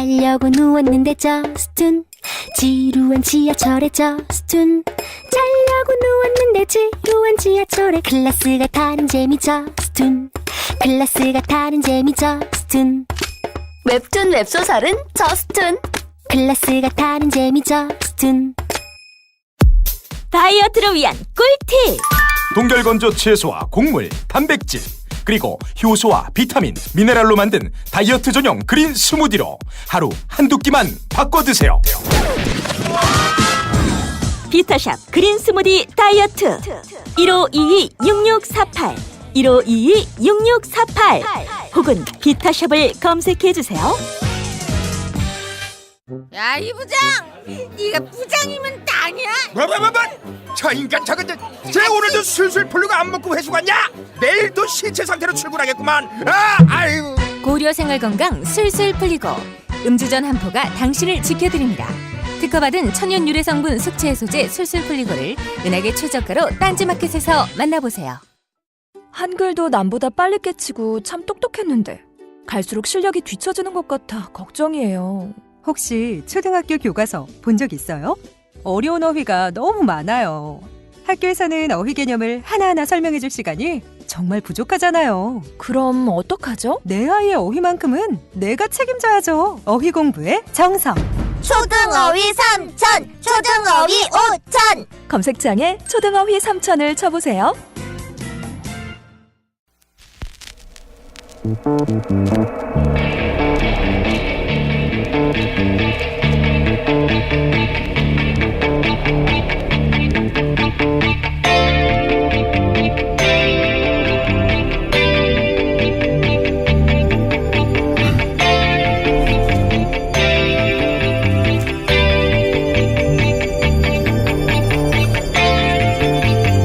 자려고 누웠는데 저스툰 지루한 지하철에 저스툰 자려고 누웠는데 지루한 지하철에 클래스가 다른 재미 저스툰 클래스가 다른 재미 저스툰 웹툰 웹소설은 저스툰 클래스가 다른 재미 저스툰 다이어트를 위한 꿀팁 동결건조 채소와 곡물, 단백질 그리고 효소와 비타민, 미네랄로 만든 다이어트 전용 그린 스무디로 하루 한두 끼만 바꿔 드세요. 비타샵 그린 스무디 다이어트 1522-6648 1522-6648 혹은 비타샵을 검색해주세요. 야, 이 부장! 네가 부장이면 땅이야? 뭐? 저 인간 저거 쟤 오늘도 술술 풀리고 안 먹고 회수 갔냐? 내일도 신체 상태로 출근하겠구만. 아유. 고려 생활건강 술술 풀리고 음주전 한포가 당신을 지켜드립니다. 특허받은 천연 유래 성분 숙취 해소제 술술 풀리고를 은하계 최저가로 딴지마켓에서 만나보세요. 한글도 남보다 빨리 깨치고 참 똑똑했는데 갈수록 실력이 뒤처지는 것 같아 걱정이에요. 혹시 초등학교 교과서 본 적 있어요? 어려운 어휘가 너무 많아요. 학교에서는 어휘 개념을 하나하나 설명해 줄 시간이 정말 부족하잖아요. 그럼 어떡하죠? 내 아이의 어휘만큼은 내가 책임져야죠. 어휘 공부의 정성. 초등어휘 3천, 초등어휘 5천. 검색창에 초등어휘 3천을 쳐보세요.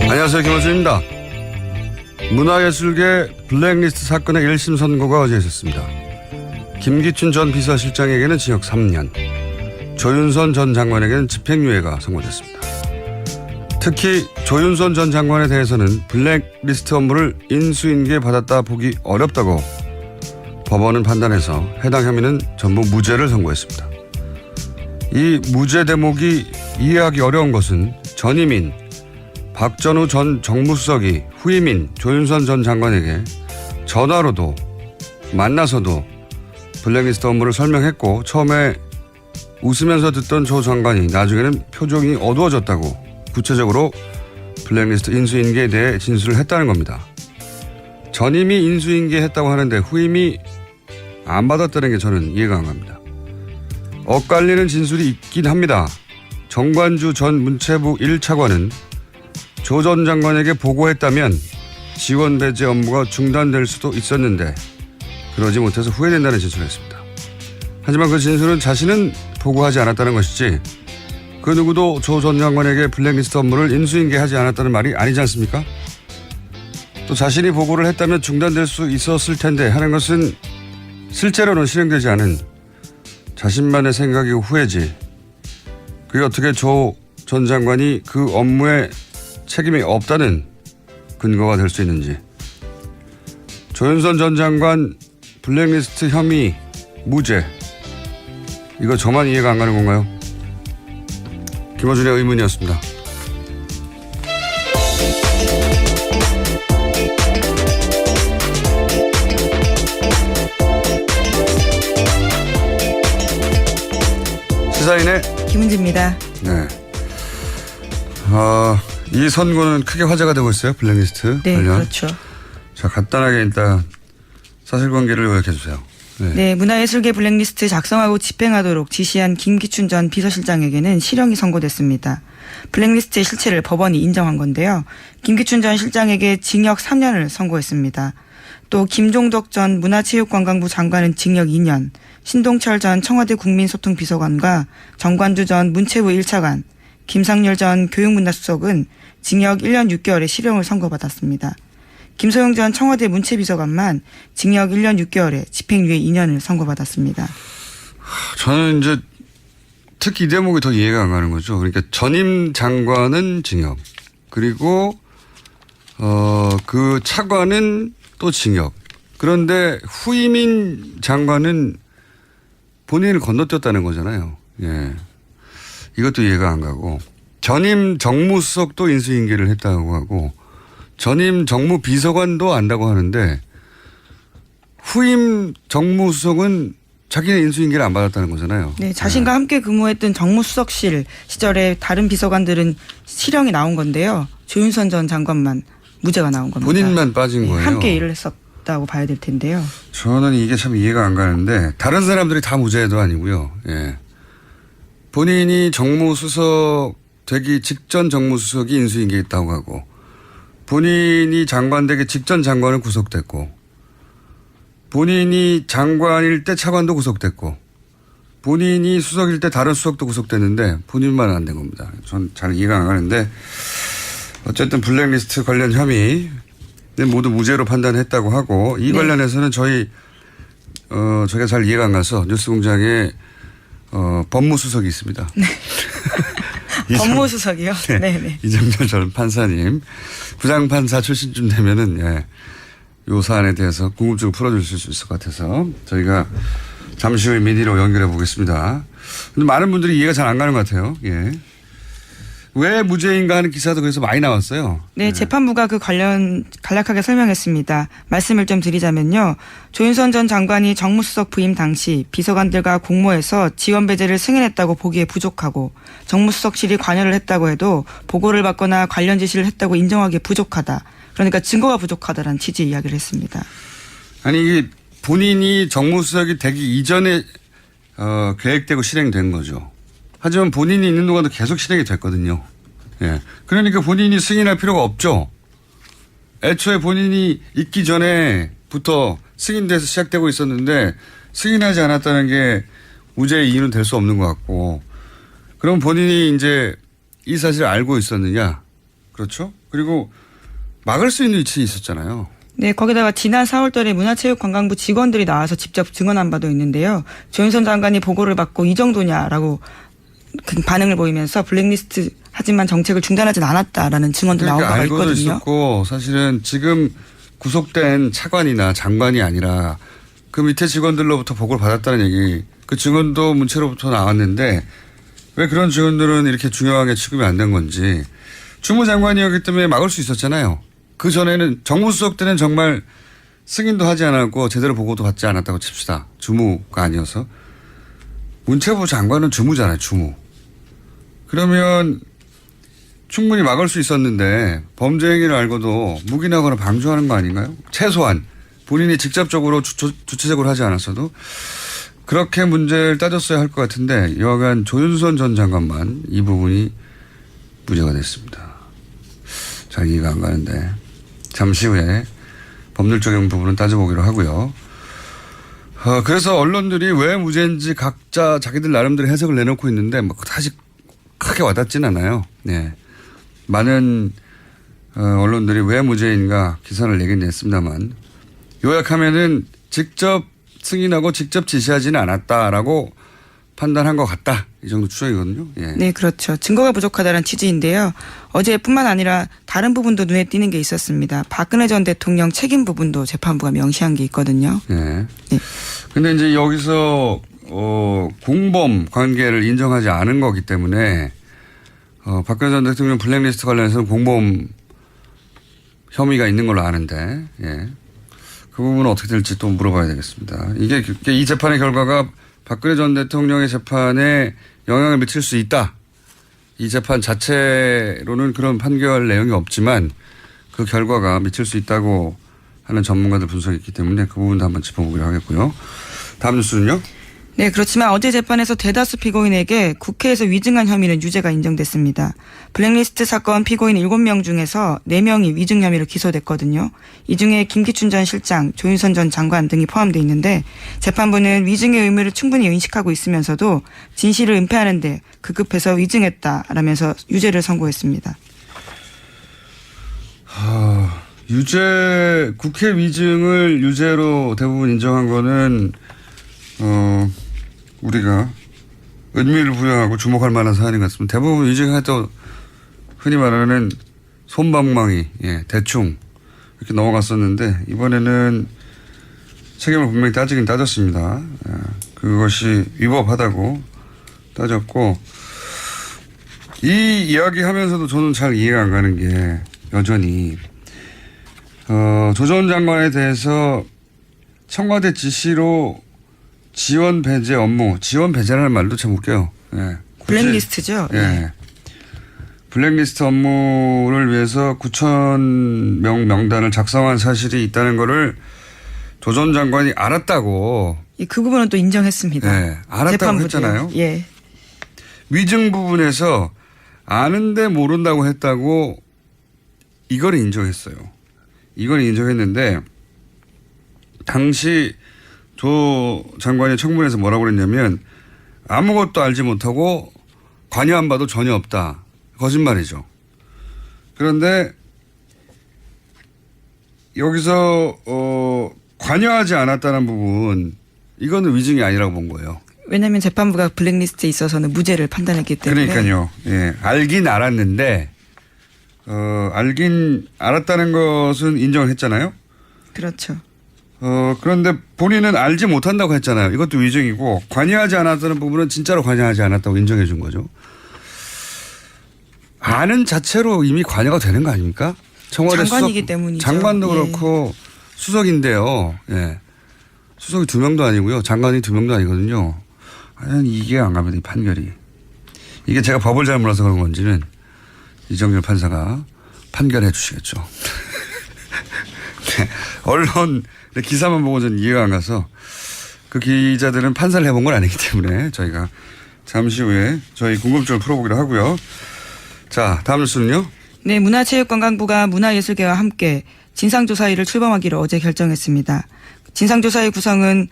안녕하세요, 김원준입니다. 문화예술계 블랙리스트 사건의 1심 선고가 어제 있었습니다. 김기춘 전 비서실장에게는 징역 3년, 조윤선 전 장관에게는 집행유예가 선고됐습니다. 특히 조윤선 전 장관에 대해서는 블랙리스트 업무를 인수인계받았다 보기 어렵다고 법원은 판단해서 해당 혐의는 전부 무죄를 선고했습니다. 이 무죄 대목이 이해하기 어려운 것은 전임인 박전우 전 정무수석이 후임인 조윤선 전 장관에게 전화로도 만나서도 블랙리스트 업무를 설명했고 처음에 웃으면서 듣던 조 장관이 나중에는 표정이 어두워졌다고 구체적으로 블랙리스트 인수인계에 대해 진술을 했다는 겁니다. 전임이 인수인계했다고 하는데 후임이 안 받았다는 게 저는 이해가 안 갑니다. 엇갈리는 진술이 있긴 합니다. 정관주 전 문체부 1차관은 조 전 장관에게 보고했다면 지원 배제 업무가 중단될 수도 있었는데 그러지 못해서 후회된다는 진술을 했습니다. 하지만 그 진술은 자신은 보고하지 않았다는 것이지 그 누구도 조 전 장관에게 블랙리스트 업무를 인수인계하지 않았다는 말이 아니지 않습니까? 또 자신이 보고를 했다면 중단될 수 있었을 텐데 하는 것은 실제로는 실행되지 않은 자신만의 생각이고 후회지. 그게 어떻게 조 전 장관이 그 업무에 책임이 없다는 근거가 될 수 있는지. 조윤선 전 장관 블랙리스트 혐의 무죄. 이거 저만 이해가 안 가는 건가요? 김어준의 의문이었습니다. 시사인의 김은지입니다. 네. 이 선고는 크게 화제가 되고 있어요. 블랙리스트 네, 관련. 그렇죠. 자, 간단하게 일단 사실관계를 요약해 주세요. 네, 문화예술계 블랙리스트 작성하고 집행하도록 지시한 김기춘 전 비서실장에게는 실형이 선고됐습니다. 블랙리스트의 실체를 법원이 인정한 건데요. 김기춘 전 실장에게 징역 3년을 선고했습니다. 또 김종덕 전 문화체육관광부 장관은 징역 2년, 신동철 전 청와대 국민소통비서관과 정관주 전 문체부 1차관, 김상렬 전 교육문화수석은 징역 1년 6개월의 실형을 선고받았습니다. 김소영 전 청와대 문체비서관만 징역 1년 6개월에 집행유예 2년을 선고받았습니다. 저는 이제 특히 이 대목이 더 이해가 안 가는 거죠. 그러니까 전임 장관은 징역, 그리고 그 차관은 또 징역. 그런데 후임인 장관은 본인을 건너뛰었다는 거잖아요. 예. 이것도 이해가 안 가고 전임 정무수석도 인수인계를 했다고 하고 전임 정무비서관도 안다고 하는데 후임 정무수석은 자기는 인수인계를 안 받았다는 거잖아요. 네, 자신과 함께 근무했던 정무수석실 시절에 다른 비서관들은 실형이 나온 건데요. 조윤선 전 장관만 무죄가 나온 겁니다. 본인만 빠진 거예요. 함께 일을 했었다고 봐야 될 텐데요. 저는 이게 참 이해가 안 가는데 다른 사람들이 다 무죄도 아니고요. 예. 본인이 정무수석 되기 직전 정무수석이 인수인계했다고 하고 본인이 장관 되기 직전 장관은 구속됐고 본인이 장관일 때 차관도 구속됐고 본인이 수석일 때 다른 수석도 구속됐는데 본인만 안 된 겁니다. 전 잘 이해가 안 가는데 어쨌든 블랙리스트 관련 혐의 모두 무죄로 판단했다고 하고 이 관련해서는 저희가 잘 이해가 안 가서 뉴스공장에 법무수석이 있습니다. 네. 법무수석이요? 네. 네. 이정렬 전 판사님 부장판사 출신쯤 되면은 예, 요 사안에 대해서 궁금증을 풀어주실 수 있을 것 같아서 저희가 잠시 후에 미니로 연결해 보겠습니다. 근데 많은 분들이 이해가 잘 안 가는 것 같아요. 예. 왜 무죄인가 하는 기사도 그래서 많이 나왔어요. 네, 재판부가 그 관련 간략하게 설명했습니다. 말씀을 좀 드리자면요. 조윤선 전 장관이 정무수석 부임 당시 비서관들과 공모해서 지원 배제를 승인했다고 보기에 부족하고 정무수석실이 관여를 했다고 해도 보고를 받거나 관련 지시를 했다고 인정하기에 부족하다. 그러니까 증거가 부족하다라는 취지의 이야기를 했습니다. 아니 이게 본인이 정무수석이 되기 이전에 계획되고 실행된 거죠. 하지만 본인이 있는 동안도 계속 실행이 됐거든요. 예. 그러니까 본인이 승인할 필요가 없죠. 애초에 본인이 있기 전에부터 승인돼서 시작되고 있었는데 승인하지 않았다는 게 무죄의 이유는 될 수 없는 것 같고 그럼 본인이 이제 이 사실을 알고 있었느냐. 그렇죠? 그리고 막을 수 있는 위치에 있었잖아요. 네, 거기다가 지난 4월달에 문화체육관광부 직원들이 나와서 직접 증언한 바도 있는데요. 조윤선 장관이 보고를 받고 이 정도냐라고 반응을 보이면서 블랙리스트 하지만 정책을 중단하진 않았다라는 증언도 나온 바가 있거든요. 알고도 있었고 사실은 지금 구속된 차관이나 장관이 아니라 그 밑에 직원들로부터 보고를 받았다는 얘기 그 증언도 문체로부터 나왔는데 왜 그런 증언들은 이렇게 중요하게 취급이 안 된 건지 주무장관이었기 때문에 막을 수 있었잖아요. 그 전에는 정무수석 때는 정말 승인도 하지 않았고 제대로 보고도 받지 않았다고 칩시다. 주무가 아니어서. 문체부 장관은 주무잖아요. 주무. 그러면 충분히 막을 수 있었는데 범죄 행위를 알고도 묵인하거나 방조하는 거 아닌가요? 최소한 본인이 직접적으로 주체적으로 하지 않았어도 그렇게 문제를 따졌어야 할 것 같은데 여하간 조윤선 전 장관만 이 부분이 무죄가 됐습니다. 잘 이해가 안 가는데 잠시 후에 법률적인 부분은 따져보기로 하고요. 그래서 언론들이 왜 무죄인지 각자 자기들 나름대로 해석을 내놓고 있는데 뭐 사실 크게 와닿지는 않아요. 네. 많은 언론들이 왜 무죄인가 기사를 내긴 냈습니다만 요약하면은 직접 승인하고 직접 지시하지는 않았다라고 판단한 것 같다. 이 정도 추정이거든요. 예. 네, 그렇죠. 증거가 부족하다는 취지인데요. 어제뿐만 아니라 다른 부분도 눈에 띄는 게 있었습니다. 박근혜 전 대통령 책임 부분도 재판부가 명시한 게 있거든요. 네. 근데 이제 여기서 공범 관계를 인정하지 않은 거기 때문에 박근혜 전 대통령 블랙리스트 관련해서는 공범 혐의가 있는 걸로 아는데 예. 그 부분은 어떻게 될지 또 물어봐야 되겠습니다. 이게 이 재판의 결과가 박근혜 전 대통령의 재판에 영향을 미칠 수 있다. 이 재판 자체로는 그런 판결 내용이 없지만 그 결과가 미칠 수 있다고 하는 전문가들 분석이 있기 때문에 그 부분도 한번 짚어보기로 하겠고요. 다음 뉴스는요? 네, 그렇지만 어제 재판에서 대다수 피고인에게 국회에서 위증한 혐의는 유죄가 인정됐습니다. 블랙리스트 사건 피고인 7명 중에서 4명이 위증 혐의로 기소됐거든요. 이 중에 김기춘 전 실장, 조윤선 전 장관 등이 포함되어 있는데 재판부는 위증의 의무를 충분히 인식하고 있으면서도 진실을 은폐하는 데 급급해서 위증했다라면서 유죄를 선고했습니다. 국회 위증을 유죄로 대부분 인정한 거는 우리가 의미를 부여하고 주목할 만한 사안인 것 같습니다. 대부분 위증해도 흔히 말하는 솜방망이, 대충 이렇게 넘어갔었는데 이번에는 책임을 분명히 따지긴 따졌습니다. 그것이 위법하다고 따졌고, 이 이야기 하면서도 저는 잘 이해가 안 가는 게 여전히 조 전 장관에 대해서 청와대 지시로 지원 배제 업무, 지원 배제라는 말도 참 웃겨요. 예. 블랙리스트죠. 예. 블랙리스트 업무를 위해서 9,000명 명단을 작성한 사실이 있다는 거를 조 전 장관이 알았다고. 그 부분은 또 인정했습니다. 네, 알았다고 재판부도요. 했잖아요. 예. 위증 부분에서 아는데 모른다고 했다고 이걸 인정했어요. 이걸 인정했는데 당시 조 장관이 청문회에서 뭐라고 그랬냐면 아무것도 알지 못하고 관여한 바도 전혀 없다. 거짓말이죠. 그런데 여기서 관여하지 않았다는 부분, 이거는 위증이 아니라고 본 거예요. 왜냐하면 재판부가 블랙리스트에 있어서는 무죄를 판단했기 때문에. 그러니까요. 예, 알긴 알았는데 알긴 알았다는 것은 인정을 했잖아요. 그렇죠. 그런데 본인은 알지 못한다고 했잖아요. 이것도 위증이고, 관여하지 않았다는 부분은 진짜로 관여하지 않았다고 인정해 준 거죠. 아는 자체로 이미 관여가 되는 거 아닙니까? 청와대 장관이기 수석, 때문이죠. 장관도 예. 그렇고 수석인데요. 예. 수석이 2명도 아니고요. 장관이 2명도 아니거든요. 아니, 이게 안 가면 이 판결이. 이게 제가 법을 잘 몰라서 그런 건지는 이정열 판사가 판결해 주시겠죠. 네. 언론 기사만 보고 전 이해가 안 가서, 그 기자들은 판사를 해본 건 아니기 때문에 저희가 잠시 후에 저희 궁금증을 풀어보기로 하고요. 자, 다음 뉴스는요. 네, 문화체육관광부가 문화예술계와 함께 진상조사위를 출범하기로 어제 결정했습니다. 진상조사위 구성은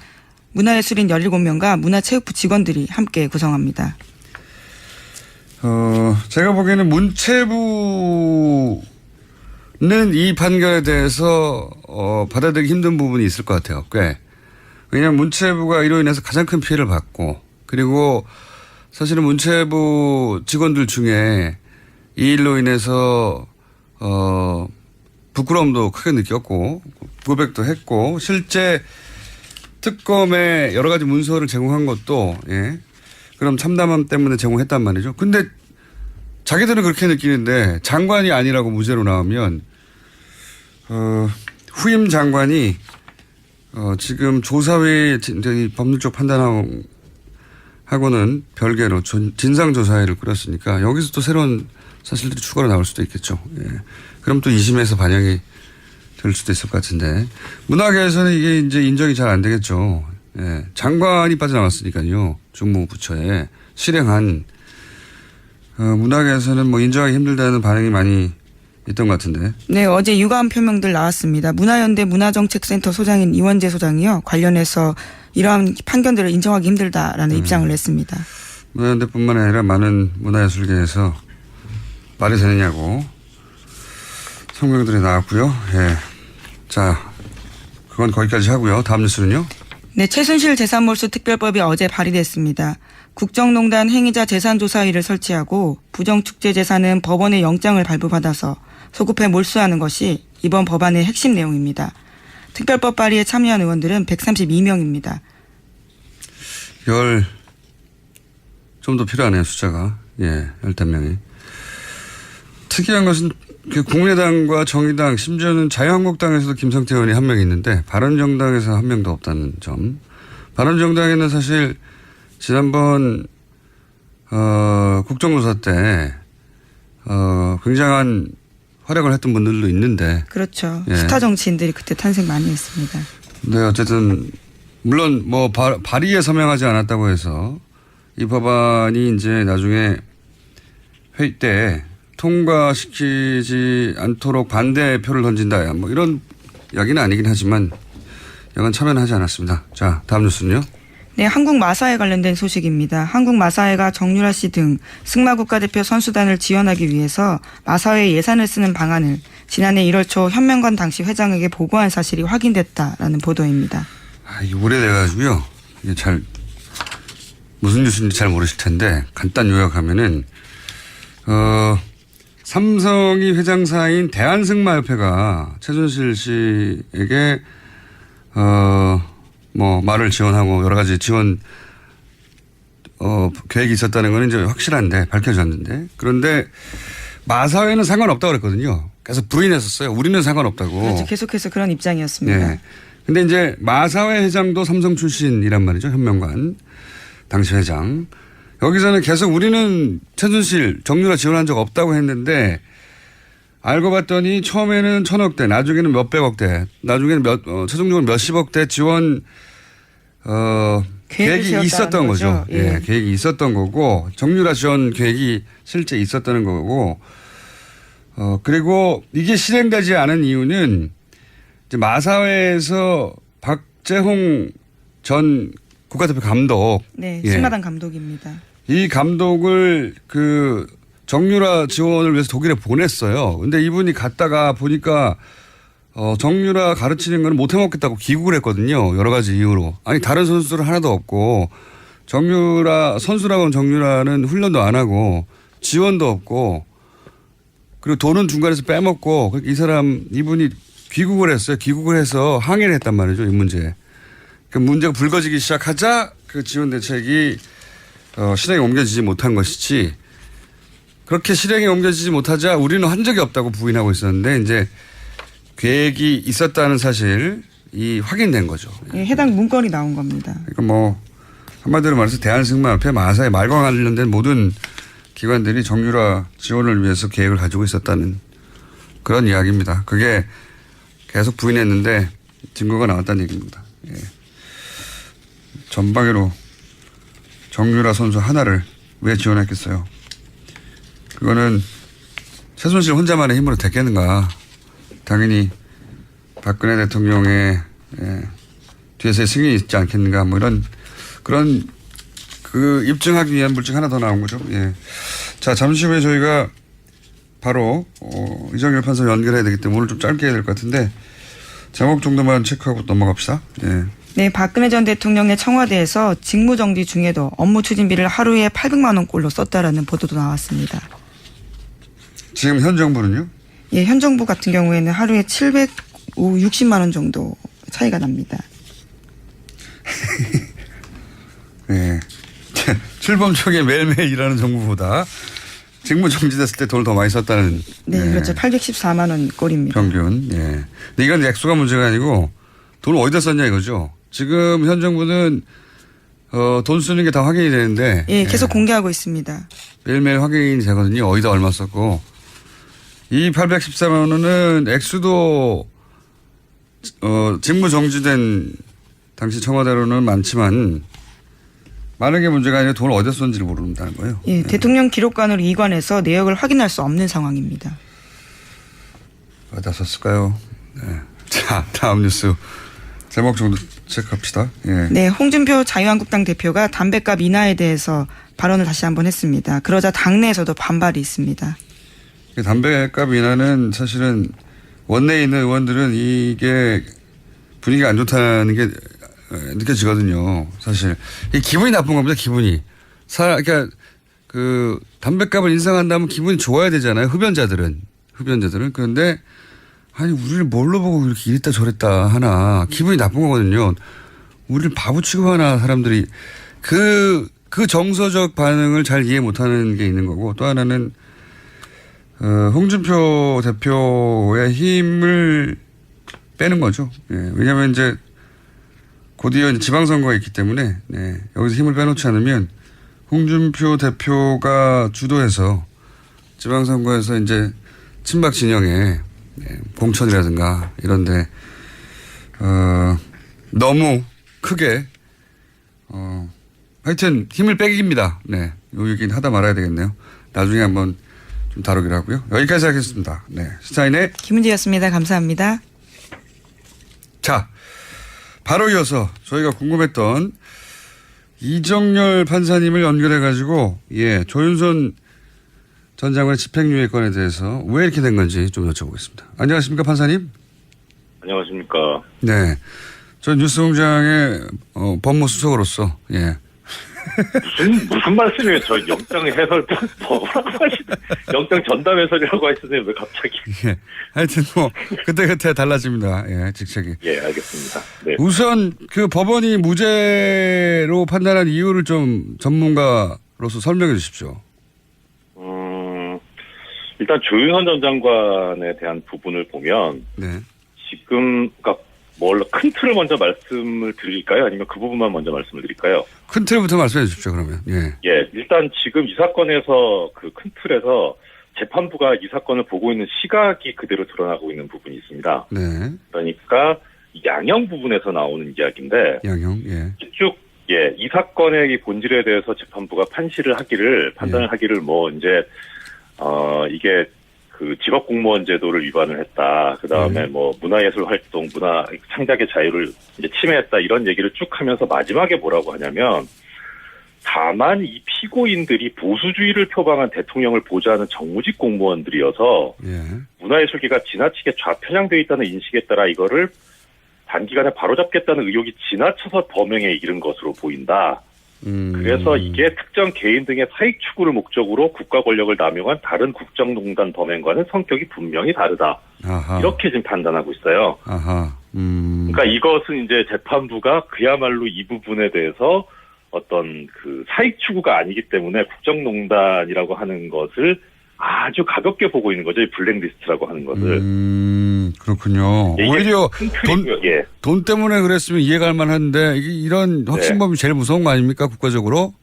문화예술인 17명과 문화체육부 직원들이 함께 구성합니다. 제가 보기에는 문체부는 이 판결에 대해서 받아들이기 힘든 부분이 있을 것 같아요. 꽤. 왜냐하면 문체부가 이로 인해서 가장 큰 피해를 받고, 그리고 사실은 문체부 직원들 중에 이 일로 인해서 부끄러움도 크게 느꼈고 고백도 했고, 실제 특검에 여러 가지 문서를 제공한 것도, 예, 그럼 참담함 때문에 제공했단 말이죠. 근데 자기들은 그렇게 느끼는데 장관이 아니라고 무죄로 나오면 후임 장관이 지금 조사위 법률적 판단하고는 별개로 진상조사회를 꾸렸으니까 여기서 또 새로운 사실들이 추가로 나올 수도 있겠죠. 예. 그럼 또 2심에서 반영이 될 수도 있을 것 같은데, 문화계에서는 이게 이제 인정이 잘 안 되겠죠. 예. 장관이 빠져나왔으니까요. 중무부처에 실행한, 문화계에서는 뭐 인정하기 힘들다는 반응이 많이 있던 것 같은데. 네, 어제 유감 표명들 나왔습니다. 문화연대 문화정책센터 소장인 이원재 소장이요, 관련해서 이러한 판결들을 인정하기 힘들다라는 입장을 냈습니다. 문화연대뿐만 아니라 많은 문화예술계에서 말이 되느냐고 성명들이 나왔고요. 예. 자, 그건 거기까지 하고요. 다음 뉴스는요. 네, 최순실 재산몰수 특별법이 어제 발의됐습니다. 국정농단 행위자 재산조사위를 설치하고 부정축제 재산은 법원의 영장을 발부받아서 소급해 몰수하는 것이 이번 법안의 핵심 내용입니다. 특별법 발의에 참여한 의원들은 132명입니다. 좀 더 필요하네요, 숫자가. 예, 15명이. 특이한 것은 국민의당과 정의당, 심지어는 자유한국당에서도 김성태 의원이 한 명 있는데 바른정당에서 한 명도 없다는 점. 바른정당에는 사실 지난번 국정조사 때 굉장한 활약을 했던 분들도 있는데. 그렇죠. 예. 스타 정치인들이 그때 탄생 많이 했습니다. 네, 어쨌든 물론 뭐 발의에 서명하지 않았다고 해서 이 법안이 이제 나중에 회의 때 통과시키지 않도록 반대표를 던진다, 뭐 이런 이야기는 아니긴 하지만 여간 참여는 하지 않았습니다. 자, 다음 뉴스는요. 네, 한국마사회 관련된 소식입니다. 한국마사회가 정유라 씨 등 승마 국가대표 선수단을 지원하기 위해서 마사회 예산을 쓰는 방안을 지난해 1월 초 현명관 당시 회장에게 보고한 사실이 확인됐다라는 보도입니다. 이게 오래돼가지고요. 이게 무슨 뉴스인지 잘 모르실 텐데 간단 요약하면은 삼성이 회장사인 대한승마협회가 최순실 씨에게 뭐 말을 지원하고 여러 가지 지원 계획이 있었다는 건 이제 확실한데 밝혀졌는데 그런데 마사회는 상관없다고 그랬거든요. 계속 부인했었어요. 우리는 상관없다고. 그렇죠. 계속해서 그런 입장이었습니다. 네. 근데 이제 마사회 회장도 삼성 출신이란 말이죠. 현명관 당시 회장. 여기서는 계속 우리는 최순실 정유라 지원한 적 없다고 했는데 알고 봤더니 처음에는 1,000억대, 나중에는 몇백억대, 나중에는 최종적으로 몇십억대 지원 계획이 있었던 거죠. 예. 계획이 있었던 거고 정유라 지원 계획이 실제 있었다는 거고 그리고 이게 실행되지 않은 이유는 이제 마사회에서 박재홍 전 국가대표 감독. 네, 예. 신마당 감독입니다. 이 감독을 그 정유라 지원을 위해서 독일에 보냈어요. 근데 이분이 갔다가 보니까 정유라 가르치는 건 못 해먹겠다고 귀국을 했거든요. 여러 가지 이유로. 아니 다른 선수들은 하나도 없고 정유라 선수라고는 정유라는 훈련도 안 하고 지원도 없고 그리고 돈은 중간에서 빼먹고 이분이 귀국을 했어요. 귀국을 해서 항의를 했단 말이죠. 이 문제. 그 문제가 불거지기 시작하자 그 지원 대책이 실행에 옮겨지지 못한 것이지 그렇게 실행에 옮겨지지 못하자 우리는 한 적이 없다고 부인하고 있었는데 이제 계획이 있었다는 사실이 확인된 거죠. 예, 해당 문건이 나온 겁니다. 그러니까 뭐 한마디로 말해서 대한승마협회 마사회 말과 관련된 모든 기관들이 정유라 지원을 위해서 계획을 가지고 있었다는 그런 이야기입니다. 그게 계속 부인했는데 증거가 나왔다는 얘기입니다. 예. 전방위로 정유라 선수 하나를 왜 지원했겠어요? 그거는 최순실 혼자만의 힘으로 됐겠는가. 당연히 박근혜 대통령의 뒤에서의 승인이 있지 않겠는가. 뭐 이런 그런 그 입증하기 위한 물증 하나 더 나온 거죠. 예. 자, 잠시 후에 저희가 바로 이정열 판사 연결해야 되기 때문에 오늘 좀 짧게 해야 될 것 같은데 제목 정도만 체크하고 넘어갑시다. 예. 네, 박근혜 전 대통령의 청와대에서 직무정지 중에도 업무 추진비를 하루에 800만 원꼴로 썼다라는 보도도 나왔습니다. 지금 현 정부는요? 예, 현 정부 같은 경우에는 하루에 760만 원 정도 차이가 납니다. 예. 출범초기에 매일매일 일하는 정부보다 직무 정지됐을 때 돈을 더 많이 썼다는. 네, 그렇죠. 814만 원 꼴입니다. 평균. 예. 근데 이건 액수가 문제가 아니고 돈을 어디다 썼냐 이거죠. 지금 현 정부는 돈 쓰는 게 다 확인이 되는데. 예, 계속 공개하고 있습니다. 매일매일 확인이 되거든요. 어디다 얼마 썼고. 이 814만 원은 액수도 직무 정지된 당시 청와대로는 많지만 많은 게 문제가 아니라 돈을 어디다 썼는지를 모른다는 거예요. 예, 대통령 기록관으로 이관해서 내역을 확인할 수 없는 상황입니다. 어디다 썼을까요? 네. 자, 다음 뉴스 제목 정도 체크합시다. 예. 네, 홍준표 자유한국당 대표가 담배값 인하에 대해서 발언을 다시 한번 했습니다. 그러자 당내에서도 반발이 있습니다. 담배값 인하는 사실은 원내에 있는 의원들은 이게 분위기가 안 좋다는 게 느껴지거든요. 사실 이게 기분이 나쁜 겁니다. 기분이. 그러니까 그 담배값을 인상한다면 기분이 좋아야 되잖아요. 흡연자들은. 그런데 아니 우리를 뭘로 보고 이렇게 이랬다 저랬다 하나 기분이 나쁜 거거든요. 우리를 바보 취급하나 사람들이 그 정서적 반응을 잘 이해 못하는 게 있는 거고 또 하나는 홍준표 대표의 힘을 빼는 거죠. 예, 왜냐하면 이제 곧이어 지방선거가 있기 때문에 네, 여기서 힘을 빼놓지 않으면 홍준표 대표가 주도해서 지방선거에서 이제 친박 진영에 공천이라든가 이런데 너무 크게 하여튼 힘을 빼깁니다. 네, 요 얘기는 하다 말아야 되겠네요. 나중에 한번 좀 다루기로 하고요. 여기까지 하겠습니다. 네, 시사인의 김은지였습니다. 감사합니다. 자, 바로 이어서 저희가 궁금했던 이정열 판사님을 연결해가지고 조윤선 전 장관의 집행유예 건에 대해서 왜 이렇게 된 건지 좀 여쭤보겠습니다. 안녕하십니까 판사님? 안녕하십니까. 네, 저 뉴스공장의 법무수석으로서 무슨 말씀이에요? 저 영장 해설 뭐라고 하시는 영장 전담 해설이라고 하시는데 왜 갑자기? 예. 하여튼 뭐 그때그때 달라집니다. 예, 직책이. 예, 알겠습니다. 네. 우선 그 법원이 무죄로 판단한 이유를 좀 전문가로서 설명해 주십시오. 일단 조윤선 전 장관에 대한 부분을 보면 네. 지금 그러니까 큰 틀을 먼저 말씀을 드릴까요? 아니면 그 부분만 먼저 말씀을 드릴까요? 큰 틀부터 말씀해 주십시오. 그러면. 예. 예, 일단 지금 이 사건에서 그 큰 틀에서 재판부가 이 사건을 보고 있는 시각이 그대로 드러나고 있는 부분이 있습니다. 네. 그러니까 양형 부분에서 나오는 이야기인데 양형. 예. 쭉 이 사건의 이 본질에 대해서 재판부가 판단을 하기를 뭐 이제 이게 그 직업 공무원 제도를 위반을 했다. 그 다음에 뭐 문화예술 활동, 문화 창작의 자유를 이제 침해했다. 이런 얘기를 쭉 하면서 마지막에 뭐라고 하냐면 다만 이 피고인들이 보수주의를 표방한 대통령을 보좌하는 정무직 공무원들이어서 문화예술계가 지나치게 좌편향되어 있다는 인식에 따라 이거를 단기간에 바로잡겠다는 의혹이 지나쳐서 범행에 이른 것으로 보인다. 그래서 이게 특정 개인 등의 사익 추구를 목적으로 국가 권력을 남용한 다른 국정농단 범행과는 성격이 분명히 다르다. 아하. 이렇게 지금 판단하고 있어요. 아하. 그러니까 이것은 이제 재판부가 그야말로 이 부분에 대해서 어떤 그 사익 추구가 아니기 때문에 국정농단이라고 하는 것을 아주 가볍게 보고 있는 거죠. 이 블랙리스트라고 하는 것을. 그렇군요. 오히려 돈 때문에 그랬으면 이해가 할 만한데 이런 확신범이 제일 무서운 거 아닙니까? 국가적으로?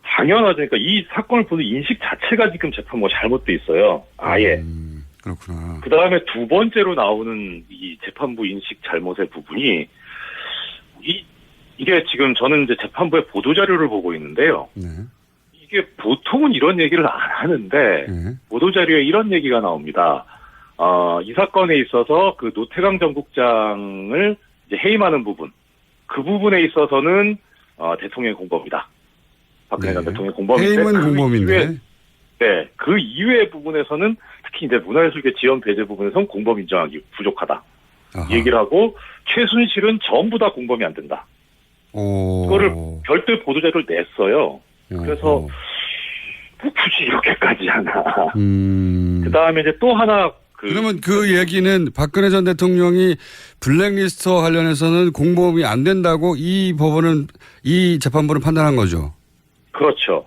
당연하죠. 그러니까 이 사건을 보는 인식 자체가 지금 재판부가 잘못돼 있어요. 아예. 그렇구나. 그 다음에 두 번째로 나오는 이 재판부 인식 잘못의 부분이 이게 지금 저는 이제 재판부의 보도자료를 보고 있는데요. 네. 이게 보통은 이런 얘기를 안 하는데 보도자료에 이런 얘기가 나옵니다. 이 사건에 있어서 그 노태강 전 국장을 이제 해임하는 부분, 그 부분에 있어서는 대통령의 공범이다. 박근혜 전 대통령의 공범인데 해임은 공범인데. 네, 그 이외의 부분에서는 특히 이제 문화예술계 지원 배제 부분에서는 공범 인정하기 부족하다. 이 얘기를 하고 최순실은 전부 다 공범이 안 된다. 그거를 별도의 보도자료를 냈어요. 그래서 뭐 굳이 이렇게까지 하나. 그 다음에 이제 또 하나. 그러면 그 얘기는 박근혜 전 대통령이 블랙리스트와 관련해서는 공범이 안 된다고 이 재판부는 판단한 거죠. 그렇죠.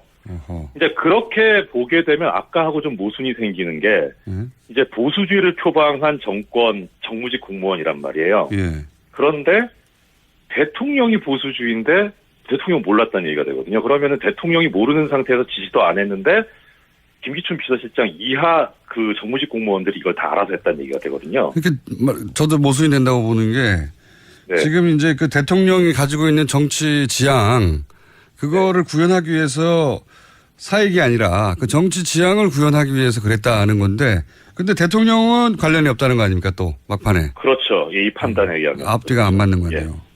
이제 그렇게 보게 되면 아까하고 좀 모순이 생기는 게 이제 보수주의를 표방한 정무직 공무원이란 말이에요. 그런데 대통령이 보수주의인데 대통령 몰랐다는 얘기가 되거든요. 그러면은 대통령이 모르는 상태에서 지시도 안 했는데 김기춘 비서실장 이하 그 정무직 공무원들이 이걸 다 알아서 했다는 얘기가 되거든요. 그러니까 저도 모순이 된다고 보는 게 지금 이제 그 대통령이 가지고 있는 정치 지향 그거를 구현하기 위해서 사익이 아니라 그 정치 지향을 구현하기 위해서 그랬다는 건데 근데 대통령은 관련이 없다는 거 아닙니까 또 막판에. 그렇죠. 이 판단에 의하면. 앞뒤가 안 맞는 거네요.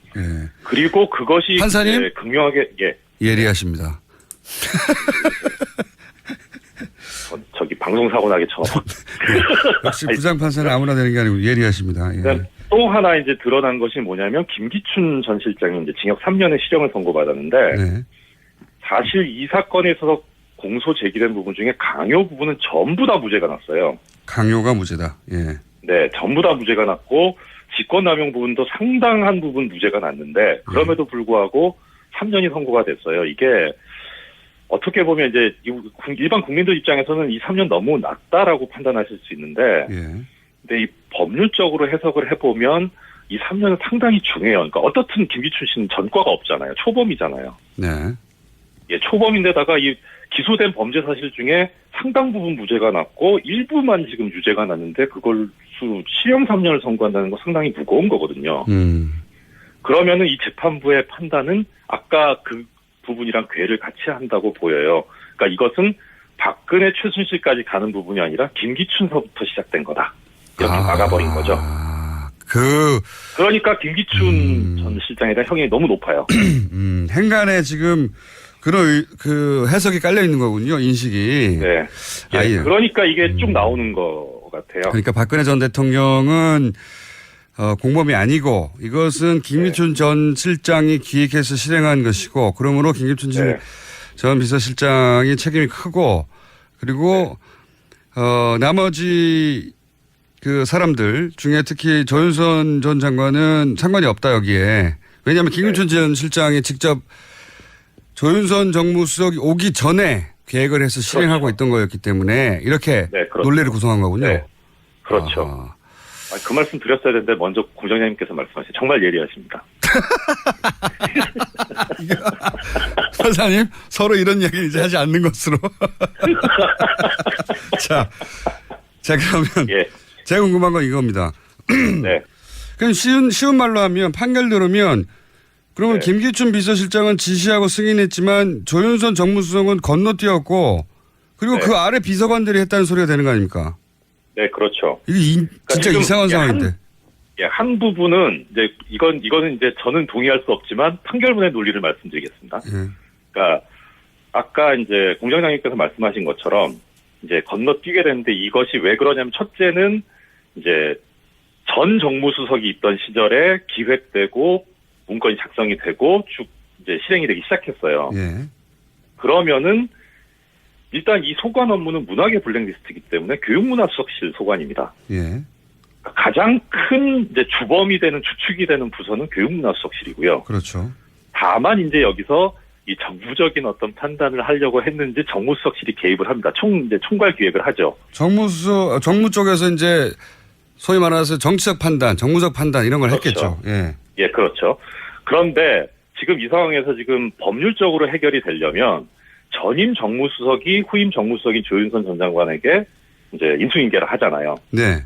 그리고 그것이 판사님 극명하게 예리하십니다. 저기 방송 사고 나게 처음. 역시 부장 판사는 아무나 되는 게 아니고 예리하십니다. 또 하나 이제 드러난 것이 뭐냐면 김기춘 전 실장이 이제 징역 3년의 실형을 선고받았는데 사실 이 사건에 있어서 공소 제기된 부분 중에 강요 부분은 전부 다 무죄가 났어요. 강요가 무죄다. 네, 전부 다 무죄가 났고 직권남용 부분도 상당한 부분 무죄가 났는데 그럼에도 불구하고 3년이 선고가 됐어요. 이게 어떻게 보면 이제 일반 국민들 입장에서는 이 3년 너무 낮다라고 판단하실 수 있는데 근데 이 법률적으로 해석을 해보면 이 3년은 상당히 중요해요. 그러니까 어떻든 김기춘 씨는 전과가 없잖아요. 초범이잖아요. 초범인데다가 이 기소된 범죄 사실 중에 상당 부분 무죄가 났고 일부만 지금 유죄가 났는데 그걸 실형 3년을 선고한다는 거 상당히 무거운 거거든요. 그러면은 이 재판부의 판단은 아까 그 부분이랑 궤를 같이 한다고 보여요. 그러니까 이것은 박근혜 최순실까지 가는 부분이 아니라 김기춘서부터 시작된 거다. 이렇게 막아버린 거죠. 그러니까 김기춘 전 실장에 대한 형이 너무 높아요. 행간에 지금 그런 그 해석이 깔려 있는 거군요. 인식이. 그러니까 이게 쭉 나오는 것 같아요. 그러니까 박근혜 전 대통령은 공범이 아니고 이것은 김기춘 전 실장이 기획해서 실행한 것이고 그러므로 김기춘 전 비서실장이 책임이 크고 그리고 나머지 그 사람들 중에 특히 조윤선 전 장관은 상관이 없다 여기에. 왜냐하면 김기춘 전 실장이 직접 조윤선 정무수석이 오기 전에 계획을 해서 실행하고 있던 거였기 때문에 이렇게 논리를 구성한 거군요. 네. 그렇죠. 그 말씀 드렸어야 되는데 먼저 공장장님께서 말씀하신 정말 예리하십니다. 판사님 서로 이런 얘기를 이제 하지 않는 것으로. 자 그러면 제가 궁금한 건 이겁니다. 네. 그럼 쉬운 말로 하면 판결 들으면 그러면 김기춘 비서실장은 지시하고 승인했지만 조윤선 정무수석은 건너뛰었고 그리고 그 아래 비서관들이 했다는 소리가 되는 거 아닙니까? 네, 그렇죠. 이게 진짜 이상한 상황인데. 한 부분은 이제 이거는 이제 저는 동의할 수 없지만 판결문의 논리를 말씀드리겠습니다. 그러니까 아까 이제 공장장님께서 말씀하신 것처럼 이제 건너뛰게 되는데 이것이 왜 그러냐면 첫째는 이제 전 정무수석이 있던 시절에 기획되고 문건이 작성이 되고 쭉 이제 실행이 되기 시작했어요. 그러면은 일단 이 소관 업무는 문화계 블랙리스트이기 때문에 교육문화수석실 소관입니다. 가장 큰 이제 주범이 되는 주축이 되는 부서는 교육문화수석실이고요. 그렇죠. 다만 이제 여기서 이 정부적인 어떤 판단을 하려고 했는지 정무수석실이 개입을 합니다. 이제 총괄 기획을 하죠. 정무 쪽에서 이제 소위 말해서 정치적 판단, 정무적 판단 이런 걸 그렇죠. 했겠죠. 예, 그렇죠. 그런데 지금 이 상황에서 지금 법률적으로 해결이 되려면 전임 정무수석이 후임 정무수석인 조윤선 전 장관에게 이제 인수인계를 하잖아요. 네.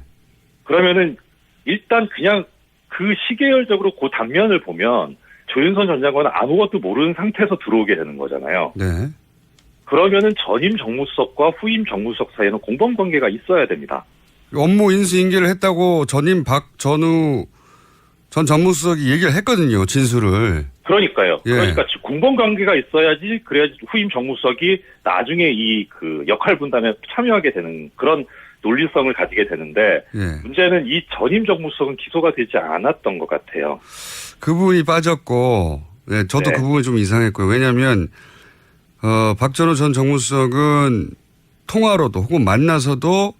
그러면은 일단 그냥 그 시계열적으로 그 단면을 보면 조윤선 전 장관은 아무것도 모르는 상태에서 들어오게 되는 거잖아요. 네. 그러면은 전임 정무수석과 후임 정무수석 사이에는 공범 관계가 있어야 됩니다. 업무 인수인계를 했다고 전임 박전우 전 정무수석이 얘기를 했거든요. 진술을. 그러니까요. 그러니까 공범 관계가 있어야지 그래야지 후임 정무수석이 나중에 이 그 역할 분담에 참여하게 되는 그런 논리성을 가지게 되는데 문제는 이 전임 정무수석은 기소가 되지 않았던 것 같아요. 그 부분이 빠졌고 저도 그 부분이 좀 이상했고요. 왜냐하면 박전우 전 정무수석은 통화로도 혹은 만나서도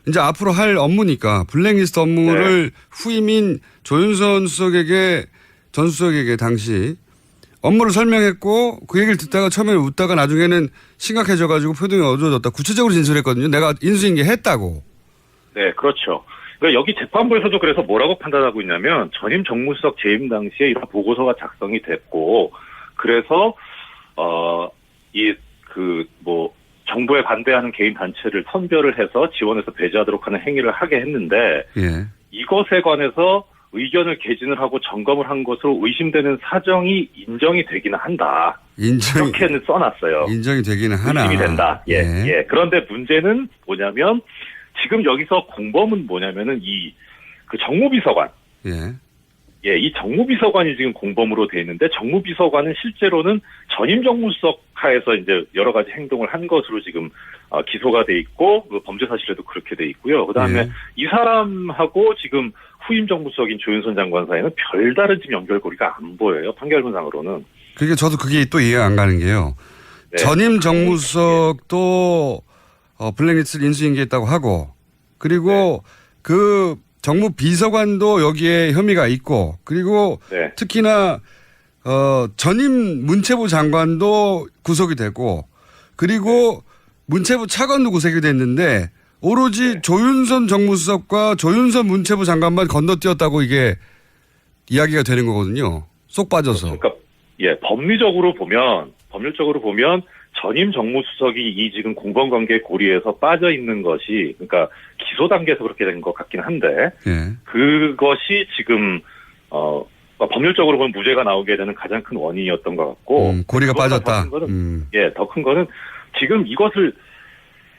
이제 앞으로 할 업무니까 블랙리스트 업무를 후임인 조윤선 전 수석에게 당시 업무를 설명했고 그 얘기를 듣다가 처음에 웃다가 나중에는 심각해져가지고 표정이 어두워졌다. 구체적으로 진술했거든요. 내가 인수인계 했다고. 네, 그렇죠. 그러니까 여기 재판부에서도 그래서 뭐라고 판단하고 있냐면 전임 정무수석 재임 당시에 이런 보고서가 작성이 됐고 그래서 정부에 반대하는 개인 단체를 선별을 해서 지원해서 배제하도록 하는 행위를 하게 했는데 이것에 관해서 의견을 개진을 하고 점검을 한 것으로 의심되는 사정이 인정이 되기는 한다. 이렇게는 써놨어요. 인정이 되기는 하나. 의심이 된다. 예. 그런데 문제는 뭐냐면 지금 여기서 공범은 뭐냐면은 그 정무비서관. 이 정무비서관이 지금 공범으로 돼 있는데 정무비서관은 실제로는 전임 정무수석 하에서 이제 여러 가지 행동을 한 것으로 지금 기소가 돼 있고 그 범죄 사실에도 그렇게 돼 있고요. 그다음에 이 사람하고 지금 후임 정무수석인 조윤선 장관 사이에는 별다른 지금 연결고리가 안 보여요. 판결문상으로는. 그게 저도 그게 또 이해가 안 가는 게요. 전임 정무수석도 블랙리스트를 인수인계했다고 하고 그리고 그 정무 비서관도 여기에 혐의가 있고 그리고 특히나 전임 문체부 장관도 구속이 되고 그리고 문체부 차관도 구속이 됐는데 오로지 조윤선 정무수석과 조윤선 문체부 장관만 건너뛰었다고 이게 이야기가 되는 거거든요. 쏙 빠져서. 그러니까 법률적으로 보면 전임 정무수석이 이 지금 공범관계 고리에서 빠져 있는 것이 그러니까 기소 단계에서 그렇게 된 것 같긴 한데 그것이 지금 법률적으로 보면 무죄가 나오게 되는 가장 큰 원인이었던 것 같고 고리가 빠졌다. 더 큰 거는 지금 이것을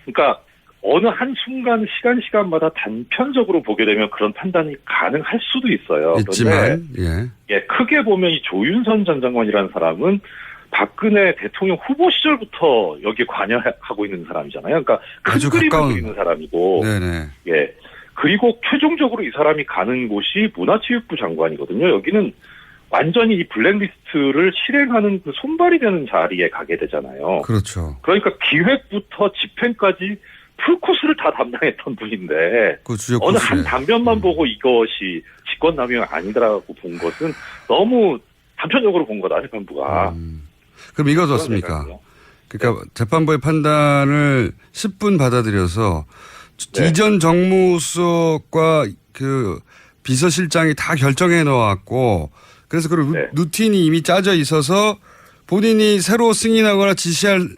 그러니까 어느 한 순간 시간마다 단편적으로 보게 되면 그런 판단이 가능할 수도 있어요. 있지만 크게 보면 이 조윤선 전 장관이라는 사람은 박근혜 대통령 후보 시절부터 여기에 관여하고 있는 사람이잖아요. 그러니까 큰 아주 그림을 가까운 그리는 사람이고, 그리고 최종적으로 이 사람이 가는 곳이 문화체육부 장관이거든요. 여기는 완전히 이 블랙리스트를 실행하는 그 손발이 되는 자리에 가게 되잖아요. 그렇죠. 그러니까 기획부터 집행까지 풀코스를 다 담당했던 분인데 그 주요 어느 코스에. 한 단면만 보고 이것이 직권남용이 아니더라고 본 것은 너무 단편적으로 본 거다, 재판부가. 그럼 이거 어떻습니까? 그러니까 재판부의 판단을 10분 받아들여서 네. 이전 정무수석과 그 비서실장이 다 결정해 놓았고 그래서 그 네. 루틴이 이미 짜져 있어서 본인이 새로 승인하거나 지시할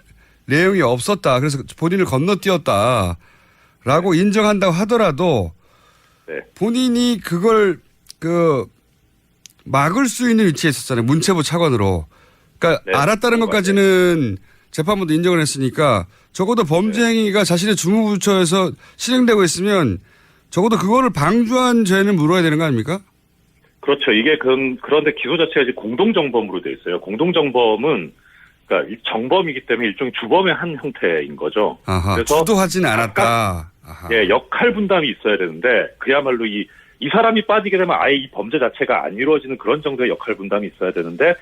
내용이 없었다. 그래서 본인을 건너뛰었다라고 인정한다고 하더라도 네. 본인이 그걸 막을 수 있는 위치에 있었잖아요. 문체부 차관으로. 그러니까 네, 알았다는 것까지는 재판부도 인정을 했으니까 적어도 범죄 행위가 자신의 주무부처에서 실행되고 있으면 적어도 그거를 방조한 죄는 물어야 되는 거 아닙니까? 그렇죠. 이게 그런데 기소 자체가 이제 공동정범으로 돼 있어요. 공동정범은 그러니까 정범이기 때문에 일종의 주범의 한 형태인 거죠. 아하, 그래서 주도하지는 않았다. 아하. 예, 역할 분담이 있어야 되는데 그야말로 이 사람이 빠지게 되면 아예 이 범죄 자체가 안 이루어지는 그런 정도의 역할 분담이 있어야 되는데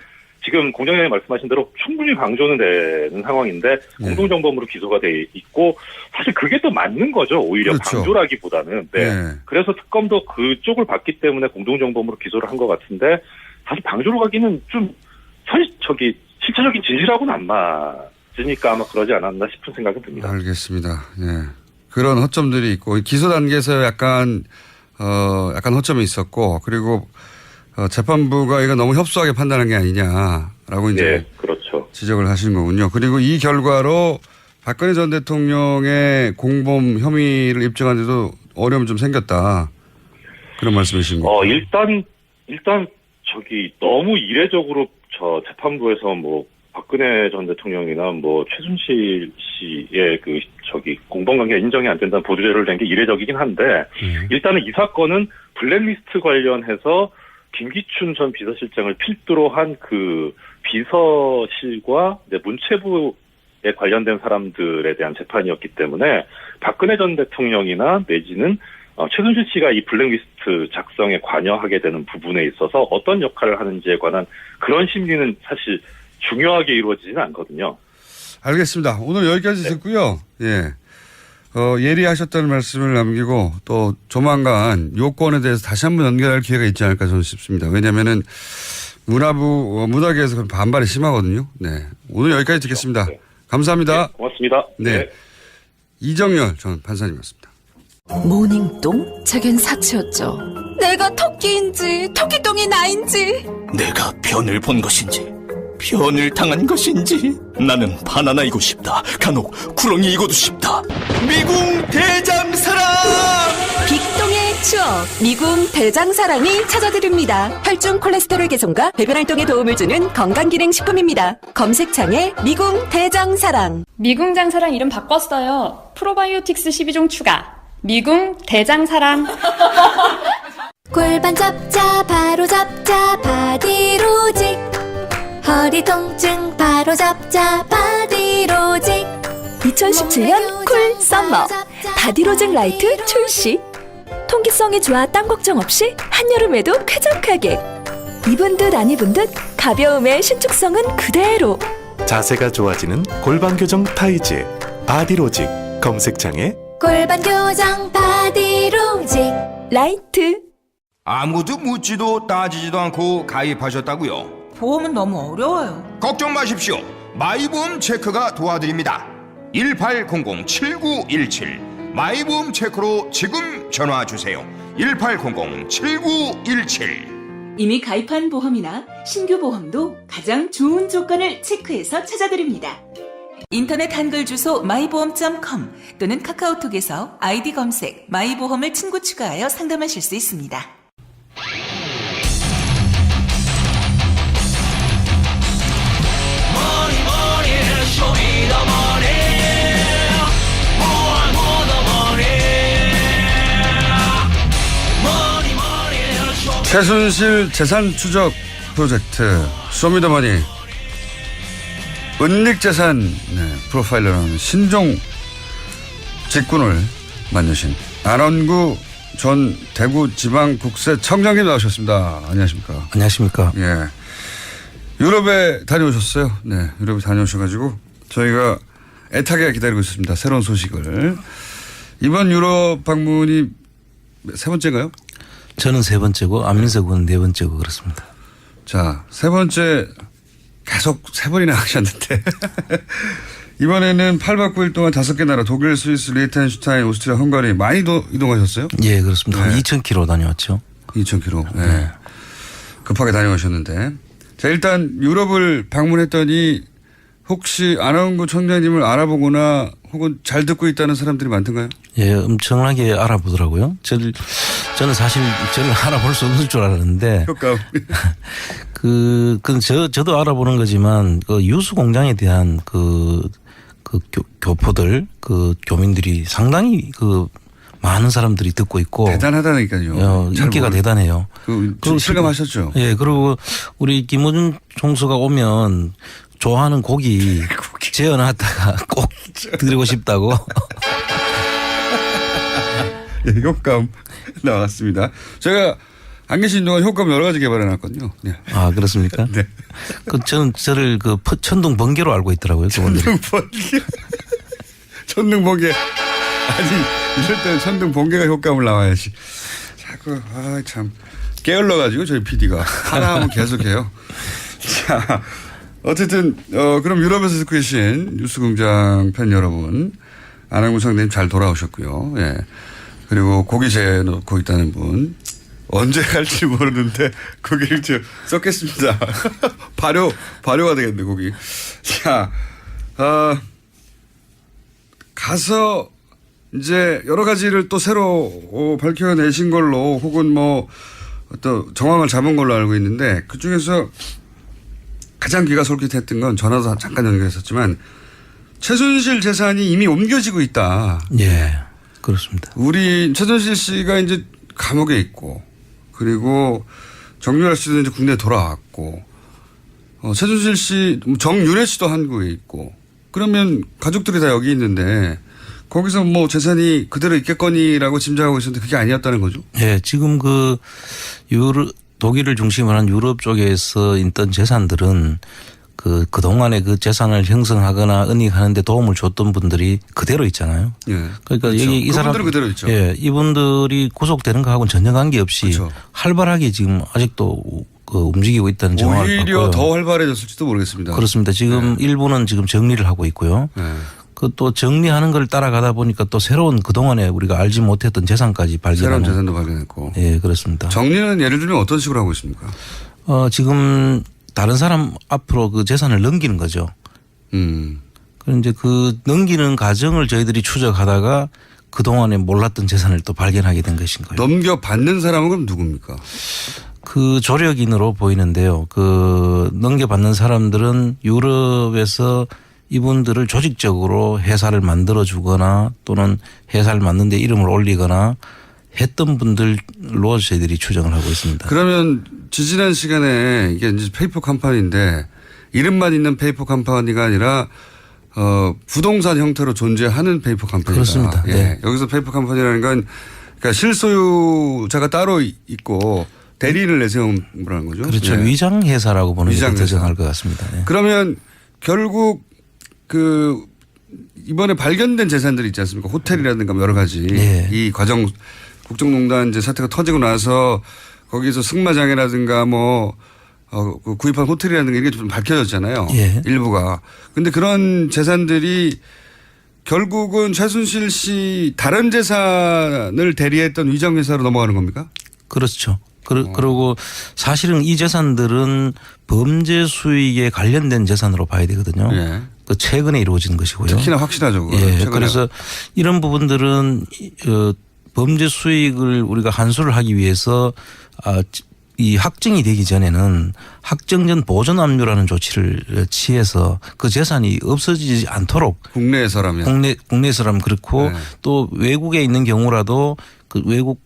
지금 공장장님 말씀하신 대로 충분히 방조는 되는 상황인데 공동정범으로 기소가 돼 있고 사실 그게 또 맞는 거죠. 오히려 그렇죠. 방조라기보다는. 네. 네. 그래서 특검도 그쪽을 봤기 때문에 공동정범으로 기소를 한 것 같은데 사실 방조로 가기는 좀 실체적인 진실하고는 안 맞으니까 아마 그러지 않았나 싶은 생각이 듭니다. 알겠습니다. 예. 그런 허점들이 있고 기소 단계에서 약간 허점이 있었고 그리고 재판부가 이거 너무 협소하게 판단한 게 아니냐라고 이제 네, 그렇죠. 지적을 하신 거군요. 그리고 이 결과로 박근혜 전 대통령의 공범 혐의를 입증하는데도 어려움이 좀 생겼다. 그런 말씀이신 거죠. 일단 너무 이례적으로 재판부에서 뭐 박근혜 전 대통령이나 뭐 최순실 씨의 공범관계가 인정이 안 된다는 보도자료를 낸 게 이례적이긴 한데 일단은 이 사건은 블랙리스트 관련해서 김기춘 전 비서실장을 필두로 한 그 비서실과 이제 문체부에 관련된 사람들에 대한 재판이었기 때문에 박근혜 전 대통령이나 내지는 최순실 씨가 이 블랙리스트 작성에 관여하게 되는 부분에 있어서 어떤 역할을 하는지에 관한 그런 심리는 사실 중요하게 이루어지지는 않거든요. 알겠습니다. 오늘 여기까지 듣고요. 예. 예리하셨다는 말씀을 남기고 또 조만간 요건에 대해서 다시 한번 연결할 기회가 있지 않을까 저는 싶습니다. 왜냐면은 문화계에서 반발이 심하거든요. 네. 오늘 여기까지 듣겠습니다. 네. 감사합니다. 네, 고맙습니다. 네. 이정열 전 판사님이었습니다. 모닝똥? 제겐 사치였죠. 내가 토끼인지 토끼똥이 나인지 내가 변을 본 것인지 변을 당한 것인지 나는 바나나이고 싶다. 간혹 구렁이이고도 싶다. 미궁 대장사랑 빅똥의 추억 미궁 대장사랑이 찾아드립니다. 혈중 콜레스테롤 개선과 배변 활동에 도움을 주는 건강기능식품입니다. 검색창에 미궁 대장사랑. 미궁 장사랑 이름 바꿨어요. 프로바이오틱스 12종 추가. 미궁 대장사랑. 골반 잡자 바로 잡자 바디로직 허리 통증 바로 잡자 바디로직 2017년 쿨 썸머 바디로직 라이트 출시. 통기성이 좋아 땀 걱정 없이 한여름에도 쾌적하게. 입은 듯 안 입은 듯 가벼움의 신축성은 그대로. 자세가 좋아지는 골반 교정 타이즈 바디로직 검색창에 골반 교정 바디로직 라이트. 아무도 묻지도 따지지도 않고 가입하셨다고요? 보험은 너무 어려워요. 걱정 마십시오. 마이보험 체크가 도와드립니다. 1800-7917 마이보험 체크로 지금 전화주세요. 1800-7917 이미 가입한 보험이나 신규 보험도 가장 좋은 조건을 체크해서 찾아드립니다. 인터넷 한글 주소 마이보험.com 또는 카카오톡에서 아이디 검색 마이보험을 친구 추가하여 상담하실 수 있습니다. 최순실 재산 추적 프로젝트 쇼미더머니 은닉재산 프로파일러라는 신종 직군을 만드신 안원구 전 대구지방국세청장님 나오셨습니다. 안녕하십니까? 안녕하십니까? 예. 유럽에 다녀오셨어요. 네, 유럽에 다녀오셔가지고 저희가 애타게 기다리고 있습니다. 새로운 소식을. 이번 유럽 방문이 세 번째인가요? 저는 세 번째고 안민석 군은 네 번째고 그렇습니다. 자, 세 번째 계속 세 번이나 하셨는데 이번에는 8박 9일 동안 5개 나라 독일, 스위스, 리히텐슈타인, 오스트리아, 헝가리 많이 이동하셨어요? 예, 그렇습니다. 네. 한 2,000km 다녀왔죠. 2,000km. 네. 급하게 다녀오셨는데. 자, 일단 유럽을 방문했더니 혹시 안원구 청장님을 알아보거나 혹은 잘 듣고 있다는 사람들이 많던가요? 예, 엄청나게 알아보더라고요. 저는 사실 저를 알아볼 수 없을 줄 알았는데. 저도 알아보는 거지만 그 유수 공장에 대한 그 교포들, 그 교민들이 상당히 많은 사람들이 듣고 있고. 대단하다니까요. 인기가 대단해요. 실감하셨죠? 예, 그리고 우리 김호준 총수가 오면 좋아하는 고기 재어놨다가 꼭 드리고 싶다고. 예, 효감 나왔습니다. 제가 안 계신 동안 효감 여러 가지 개발해놨거든요. 네. 아, 그렇습니까? 네. 저는 저를 천둥 번개로 알고 있더라고요. 천둥 번개. 천둥 번개. 아니, 이럴 때는 천둥 번개가 효과음을 나와야지. 자꾸, 참. 게을러가지고 저희 PD가. 하나 하면 계속해요. 자, 어쨌든, 그럼 유럽에서 듣고 계신 뉴스공장 팬 여러분, 안원구 청장님 잘 돌아오셨고요. 예. 그리고 고기 재놓고 있다는 분. 언제 갈지 모르는데 고기를 좀 썩겠습니다. 발효가 되겠네, 고기. 자, 가서 이제 여러 가지를 또 새로 밝혀내신 걸로 혹은 뭐 또 정황을 잡은 걸로 알고 있는데 그 중에서 가장 귀가 솔깃했던 건 전화도 잠깐 연결했었지만 최순실 재산이 이미 옮겨지고 있다. 예, 그렇습니다. 우리 최순실 씨가 이제 감옥에 있고 그리고 정유라 씨도 이제 국내에 돌아왔고 최순실 씨, 정윤혜 씨도 한국에 있고 그러면 가족들이 다 여기 있는데 거기서 뭐 재산이 그대로 있겠거니라고 짐작하고 있었는데 그게 아니었다는 거죠? 예, 지금 독일을 중심으로 한 유럽 쪽에서 있던 재산들은 그동안에 그 재산을 형성하거나 은닉하는데 도움을 줬던 분들이 그대로 있잖아요. 예. 그러니까 그렇죠. 여기 이 사람들 그대로 있죠. 예, 이분들이 구속되는 거하고는 전혀 관계없이 그렇죠. 활발하게 지금 아직도 움직이고 있다는 정황을 오히려 봤고요. 더 활발해졌을지도 모르겠습니다. 그렇습니다. 지금 일부는 지금 정리를 하고 있고요. 그 또 정리하는 걸 따라가다 보니까 또 새로운 그동안에 우리가 알지 못했던 재산까지 발견하는. 새로운 재산도 발견했고. 예, 그렇습니다. 정리는 예를 들면 어떤 식으로 하고 있습니까? 지금 다른 사람 앞으로 그 재산을 넘기는 거죠. 그럼 이제 그 넘기는 과정을 저희들이 추적하다가 그동안에 몰랐던 재산을 또 발견하게 된 것인 거예요. 넘겨받는 사람은 그럼 누굽니까? 그 조력인으로 보이는데요. 그 넘겨받는 사람들은 유럽에서 이분들을 조직적으로 회사를 만들어 주거나 또는 회사를 만드는 데 이름을 올리거나 했던 분들로 저희들이 추정을 하고 있습니다. 그러면 지지난 시간에 이게 이제 페이퍼 컴퍼니인데 이름만 있는 페이퍼 컴퍼니가 아니라 부동산 형태로 존재하는 페이퍼 컴퍼니다. 그렇습니다. 예. 네. 여기서 페이퍼 컴퍼니라는 건 그러니까 실소유자가 따로 있고 대리인을 내세운 거라는 거죠. 그렇죠. 예. 위장회사라고 보는 게 더 정할 것 같습니다. 예. 그러면 결국 이번에 발견된 재산들이 있지 않습니까? 호텔이라든가 여러 가지. 예. 이 과정 국정농단 이제 사태가 터지고 나서 거기서 승마장이라든가 구입한 호텔이라든가 이게 좀 밝혀졌잖아요. 예. 일부가. 근데 그런 재산들이 결국은 최순실 씨 다른 재산을 대리했던 위장회사로 넘어가는 겁니까? 그렇죠. 그리고 사실은 이 재산들은 범죄 수익에 관련된 재산으로 봐야 되거든요. 예. 그 최근에 이루어진 것이고요. 특히나 확실하죠. 예. 최근에. 그래서 이런 부분들은 범죄 수익을 우리가 환수를 하기 위해서 이 확정이 되기 전에는 확정 전 보존 압류라는 조치를 취해서 그 재산이 없어지지 않도록 국내에서라면 그렇고 네. 또 외국에 있는 경우라도 그 외국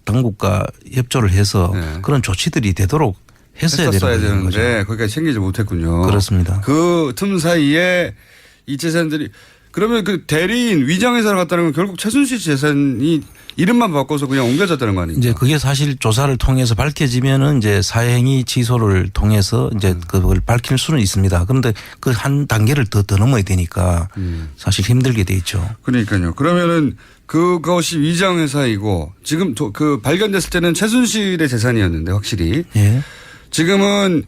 당국과 협조를 해서 네. 그런 조치들이 되도록 했어야 되는 거죠. 거기까지 챙기지 못했군요. 그렇습니다. 그 틈 사이에 이 재산들이 그러면 그 대리인 위장회사를 갔다는 건 결국 최순실 씨 재산이 이름만 바꿔서 그냥 옮겨졌다는 거 아닙니까? 이제 그게 사실 조사를 통해서 밝혀지면은 이제 사행위 취소를 통해서 이제 그걸 밝힐 수는 있습니다. 그런데 그 한 단계를 더 넘어야 되니까 사실 힘들게 돼 있죠. 그러니까요. 그러면은 그것이 위장회사이고 지금 그 발견됐을 때는 최순실의 재산이었는데 확실히. 예. 지금은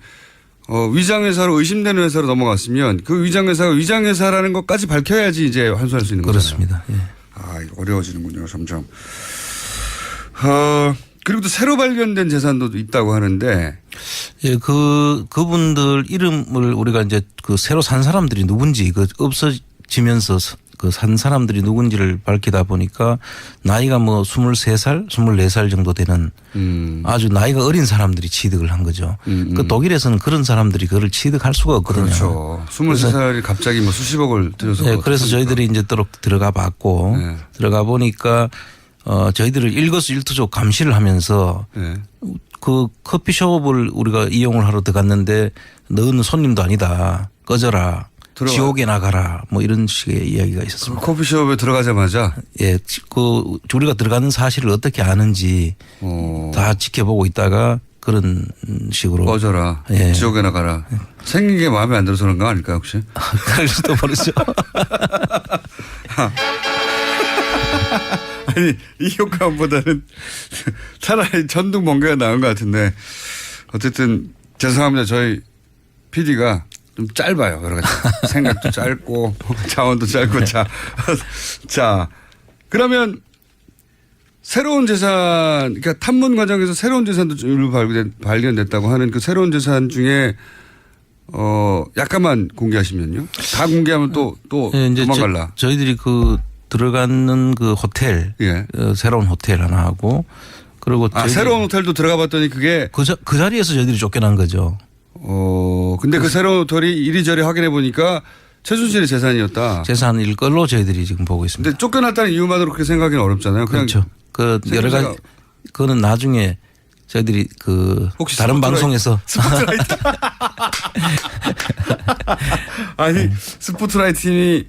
위장회사로 의심되는 회사로 넘어갔으면 그 위장회사가 위장회사라는 것까지 밝혀야지 이제 환수할 수 있는 거잖아요. 그렇습니다. 예. 아, 이거 어려워지는군요, 점점. 그리고 또 새로 발견된 재산도 있다고 하는데. 예, 그분들 이름을 우리가 이제 그 새로 산 사람들이 누군지 그 없어지면서 그 산 사람들이 누군지를 밝히다 보니까 나이가 뭐 23살, 24살 정도 되는 아주 나이가 어린 사람들이 취득을 한 거죠. 그 독일에서는 그런 사람들이 그걸 취득할 수가 없거든요. 그렇죠. 23살이 갑자기 뭐 수십억을 들여서. 네, 그래서 저희들이 이제 들어가 봤고 네. 들어가 보니까 저희들을 일거수일투족 감시를 하면서 네. 그 커피숍을 우리가 이용을 하러 들어갔는데 너는 손님도 아니다. 꺼져라. 지옥에 나가라. 뭐 이런 식의 이야기가 있었습니다. 커피숍에 들어가자마자? 예. 그 우리가 들어가는 사실을 어떻게 아는지 다 지켜보고 있다가 그런 식으로. 꺼져라. 예. 지옥에 나가라. 생긴 게 마음에 안 들어서 그런 거 아닐까요 혹시? 그럴 수도 모르죠. 아니 이 효과보다는 차라리 천둥 번개가 나은 것 같은데 어쨌든 죄송합니다. 저희 PD가 좀 짧아요. 여러 가지 생각도 짧고 자원도 짧고 자 그러면 새로운 재산 그러니까 탐문 과정에서 새로운 재산도 일부 발견됐다고 하는 그 새로운 재산 중에 약간만 공개하시면요. 다 공개하면 또 예, 이제 도망갈라. 저희들이 그 들어가는 그 호텔 예. 새로운 호텔 하나 하고 그리고 새로운 호텔도 들어가 봤더니 그게 그 자리에서 저희들이 쫓겨난 거죠. 근데 그 새로운 호텔이 이리저리 확인해 보니까 최순실의 재산이었다. 재산일 걸로 저희들이 지금 보고 있습니다. 근데 쫓겨났다는 이유만으로 그렇게 생각하기는 어렵잖아요. 그냥 그렇죠. 그 여러 가지 그거는 나중에 저희들이 그 혹시 다른 방송에서 스포트라이트 아니 스포트라이트 팀이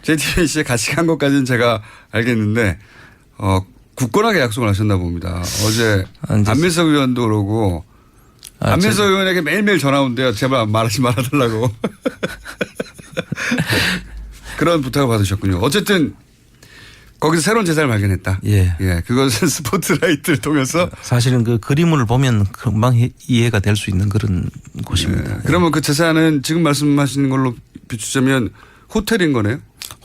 JTBC에 같이 간 것까지는 제가 알겠는데 굳건하게 약속을 하셨나 봅니다. 어제 안민석 의원도 그러고 안민석 의원에게 매일매일 전화 온대요. 제발 말하지 말아달라고. 그런 부탁을 받으셨군요. 어쨌든 거기서 새로운 재산을 발견했다. 예. 예. 그것은 스포트라이트를 통해서 사실은 그 그림을 보면 금방 이해가 될 수 있는 그런 곳입니다. 예. 그러면 그 재산은 지금 말씀하시는 걸로 비추자면 호텔인 거네요?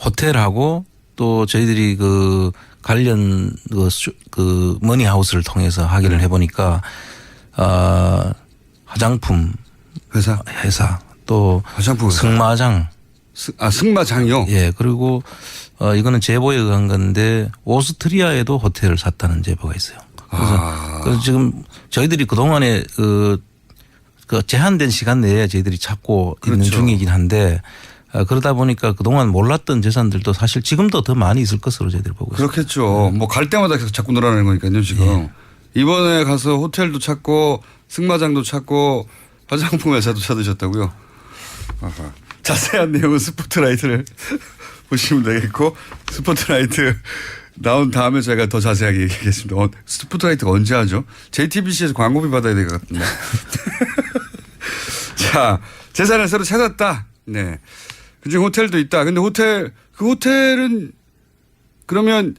호텔하고 또 저희들이 그 관련 그 머니하우스를 통해서 확인을 해보니까 화장품 회사 또 화장품 회사. 승마장 승마장이요? 예. 그리고 이거는 제보에 의한 건데 오스트리아에도 호텔을 샀다는 제보가 있어요. 그래서 지금 저희들이 그동안에 그 제한된 시간 내에 저희들이 찾고 그렇죠. 있는 중이긴 한데 그러다 보니까 그동안 몰랐던 재산들도 사실 지금도 더 많이 있을 것으로 저희들이 보고 있습니다. 그렇겠죠. 뭐 갈 때마다 계속 자꾸 늘어나는 거니까요 지금. 예. 이번에 가서 호텔도 찾고 승마장도 찾고 화장품 회사도 찾으셨다고요. 아하. 자세한 내용은 스포트라이트를 보시면 되겠고 스포트라이트 나온 다음에 제가 더 자세하게 얘기하겠습니다. 스포트라이트가 언제 하죠? JTBC에서 광고비 받아야 될 것 같은데. 자, 재산을 새로 찾았다. 네. 그중에 호텔도 있다. 근데 그 호텔은 그러면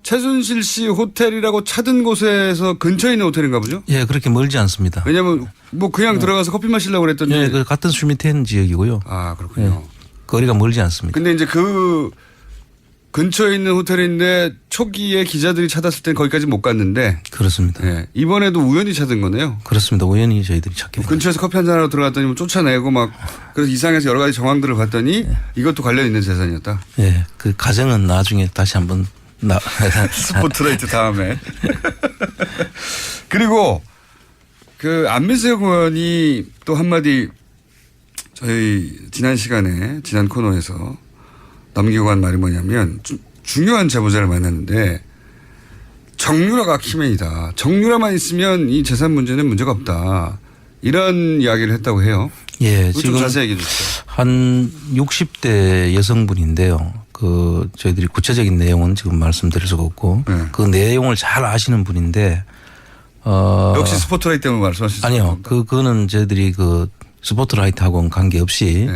최순실 씨 호텔이라고 찾은 곳에서 근처에 있는 호텔인가 보죠? 예, 그렇게 멀지 않습니다. 왜냐면 뭐 그냥 들어가서 커피 마시려고 그랬더니. 예, 그 같은 슈미텐 지역이고요. 아, 그렇군요. 예, 거리가 멀지 않습니다. 근데 이제 그 근처에 있는 호텔인데 초기에 기자들이 찾았을 때는 거기까지 못 갔는데. 그렇습니다. 예. 이번에도 우연히 찾은 거네요. 그렇습니다. 우연히 저희들이 찾게 됐습니다. 근처에서 커피 한잔하러 들어갔더니 뭐 쫓아내고 막 그래서 이상해서 여러 가지 정황들을 봤더니 이것도 관련 있는 재산이었다. 예. 그 가정은 나중에 다시 한번 스포트라이트 다음에. 그리고 그 안민석 의원이 또 한마디 저희 지난 코너에서 남기고 간 말이 뭐냐면 중요한 제보자를 만났는데 정유라가 키맨이다. 정유라만 있으면 이 재산 문제는 문제가 없다. 이런 이야기를 했다고 해요. 예, 좀 지금 자세히 얘기해 주세요. 한 60대 여성분인데요. 저희들이 구체적인 내용은 지금 말씀드릴 수가 없고 그 내용을 잘 아시는 분인데 역시 스포트라이트 때문에 말씀하시죠? 아니요. 그거는 저희들이 그 스포트라이트하고는 관계없이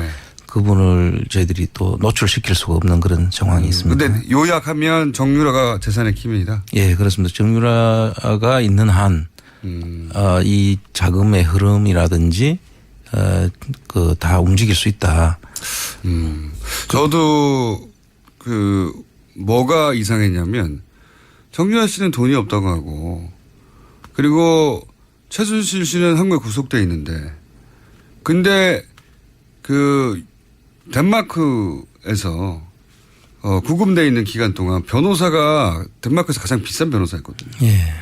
그분을 저희들이 또 노출시킬 수가 없는 그런 정황이 있습니다. 그런데 요약하면 정유라가 재산의 키맨이다? 예, 그렇습니다. 정유라가 있는 한 이 자금의 흐름이라든지 그 다 움직일 수 있다. 저도 뭐가 이상했냐면 정유라 씨는 돈이 없다고 하고 그리고 최순실 씨는 한국에 구속돼 있는데 근데 덴마크에서 구금돼 있는 기간 동안 변호사가 덴마크에서 가장 비싼 변호사였거든요. 예.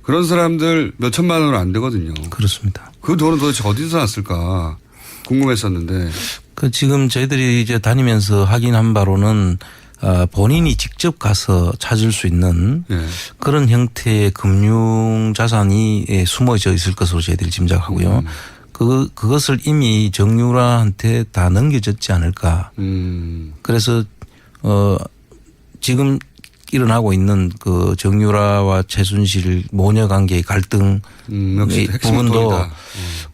그런 사람들 몇 천만 원은 안 되거든요. 그렇습니다. 그 돈은 도대체 어디서 났을까 궁금했었는데. 지금 저희들이 이제 다니면서 확인한 바로는 본인이 직접 가서 찾을 수 있는 그런 형태의 금융 자산이 숨어져 있을 것으로 저희들이 짐작하고요. 그것을 이미 정유라한테 다 넘겨졌지 않을까. 그래서 지금 일어나고 있는 그 정유라와 최순실 모녀 관계의 갈등 부분도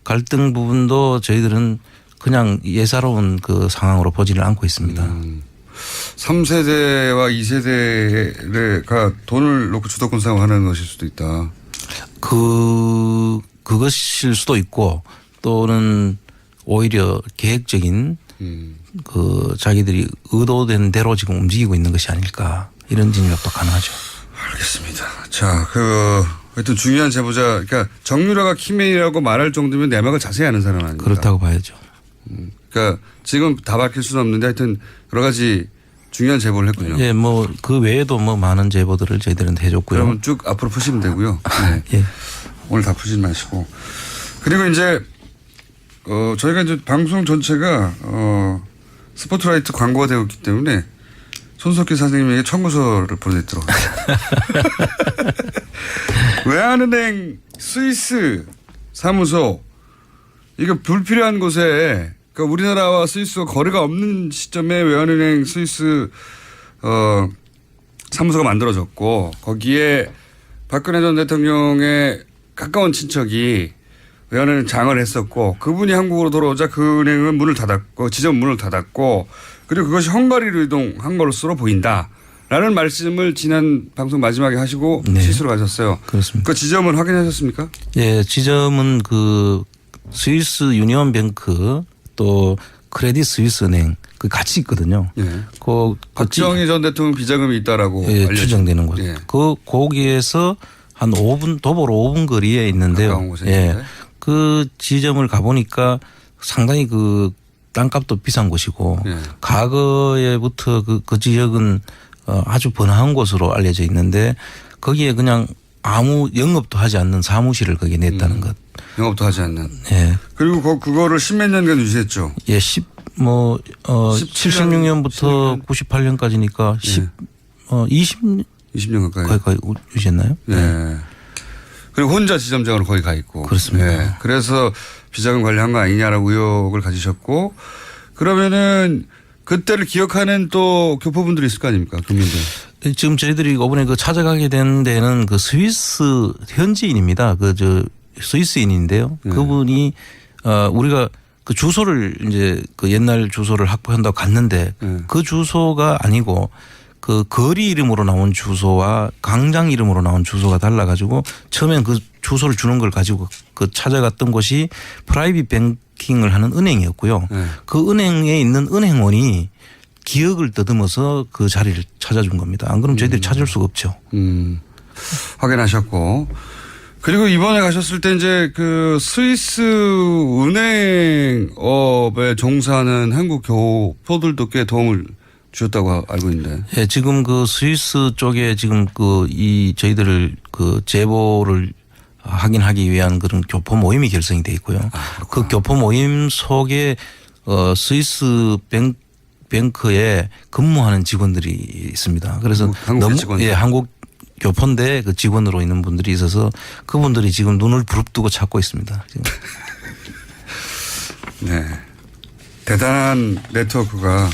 갈등 부분도 저희들은 그냥 예사로운 그 상황으로 보지를 않고 있습니다. 3세대와 2세대가 돈을 놓고 주도권 사용하는 것일 수도 있다. 그것일 수도 있고 또는 오히려 계획적인 그 자기들이 의도된 대로 지금 움직이고 있는 것이 아닐까 이런 진술도 가능하죠. 알겠습니다. 자, 하여튼 중요한 제보자, 그러니까 정유라가 키맨이라고 말할 정도면 내막을 자세히 아는 사람 아닙니까? 그렇다고 봐야죠. 그러니까 지금 다 밝힐 수는 없는데 하여튼 여러 가지 중요한 제보를 했군요. 예, 뭐 그 외에도 뭐 많은 제보들을 저희들은 해줬고요. 그러면 쭉 앞으로 푸시면 되고요. 네. 예. 오늘 다 푸지 마시고. 그리고 이제 저희가 이제 방송 전체가 스포트라이트 광고가 되어 있기 때문에 손석희 선생님에게 청구서를 보내도록 하겠습니다. 외환은행 스위스 사무소 이거 불필요한 곳에 그러니까 우리나라와 스위스가 거래가 없는 시점에 외환은행 스위스 사무소가 만들어졌고 거기에 박근혜 전 대통령의 가까운 친척이 외환은행 장을 했었고 그분이 한국으로 돌아오자 그 은행은 문을 닫았고 지점 문을 닫았고 그리고 그것이 헝가리로 이동한 것으로 보인다라는 말씀을 지난 방송 마지막에 하시고 스위스로 가셨어요. 그렇습니다. 그 지점은 확인하셨습니까? 예, 지점은 그 스위스 유니온뱅크 또 크레딧 스위스 은행 그 같이 있거든요. 예. 박정희 전 대통령 비자금이 있다라고 추정되는 곳. 거기에서 한 5분 도보로 5분 거리에 있는데요. 예. 그 지점을 가보니까 상당히 그 땅값도 비싼 곳이고 과거에부터 그 지역은 아주 번화한 곳으로 알려져 있는데 거기에 그냥 아무 영업도 하지 않는 사무실을 거기에 냈다는 것. 영업도 하지 않는. 예. 그리고 그거를 10몇 년간 유지했죠. 예, 76년부터 98년까지니까 20년 가까이 유지했나요? 네. 그리고 혼자 지점장으로 거기 가 있고. 그렇습니다. 네. 그래서 비자금 관리한 거 아니냐라고 의혹을 가지셨고 그러면은 그때를 기억하는 또 교포분들이 있을 거 아닙니까? 국민들. 지금 저희들이 이번에 그 찾아가게 된 데는 그 스위스 현지인입니다. 스위스인인데요. 그분이 우리가 그 주소를 이제 그 옛날 주소를 확보한다고 갔는데 그 주소가 아니고 그 거리 이름으로 나온 주소와 광장 이름으로 나온 주소가 달라가지고 처음엔 그 주소를 주는 걸 가지고 그 찾아갔던 곳이 프라이빗 뱅킹을 하는 은행이었고요. 그 은행에 있는 은행원이 기억을 더듬어서 그 자리를 찾아준 겁니다. 안 그러면 저희들이 찾을 수가 없죠. 확인하셨고. 그리고 이번에 가셨을 때 이제 그 스위스 은행업에 종사하는 한국 교포들도 꽤 도움을 주셨다고 알고 있는데. 예, 지금 그 스위스 쪽에 지금 저희들을 그 제보를 확인하기 위한 그런 교포 모임이 결성이 돼 있고요. 그 교포 모임 속에 스위스 뱅크에 근무하는 직원들이 있습니다. 그래서 한국 교포인데 그 직원으로 있는 분들이 있어서 그분들이 지금 눈을 부릅뜨고 찾고 있습니다. 지금. 네. 대단한 네트워크가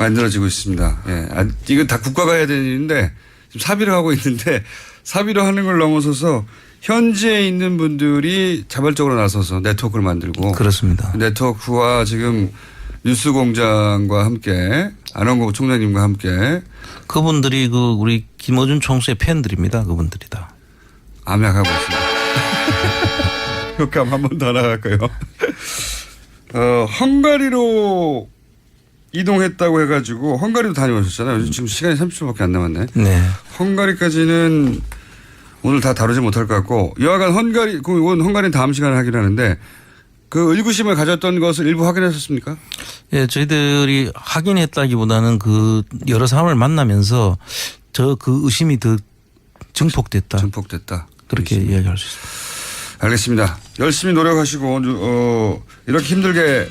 만들어지고 있습니다. 예. 이거 다 국가가 해야 되는 일인데 지금 사비를 하고 있는데 사비로 하는 걸 넘어서서 현지에 있는 분들이 자발적으로 나서서 네트워크를 만들고 그렇습니다. 네트워크와 지금 뉴스공장과 함께 안원구 총장님과 함께 그분들이 우리 김어준 총수의 팬들입니다. 그분들이 다. 암약하고 있습니다. 효과음 한 번 더 나갈까요? 헝가리로 이동했다고 해가지고 헝가리도 다녀오셨잖아요. 지금 시간이 30초밖에 안 남았네. 네. 헝가리까지는 오늘 다 다루지 못할 것 같고 여하간 헝가리는 다음 시간에 하긴 하는데 그 의구심을 가졌던 것을 일부 확인하셨습니까? 예, 저희들이 확인했다기보다는 여러 사람을 만나면서 그 의심이 더 증폭됐다. 그렇게 이야기할 수 있습니다. 알겠습니다. 열심히 노력하시고 이렇게 힘들게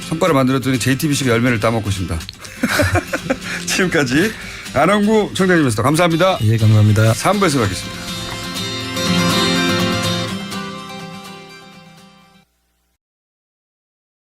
성과를 만들었더니 JTBC가 열매를 따먹고 있습니다. 지금까지 안원구 총장님이었습니다. 감사합니다. 예, 감사합니다. 3부에서 뵙겠습니다.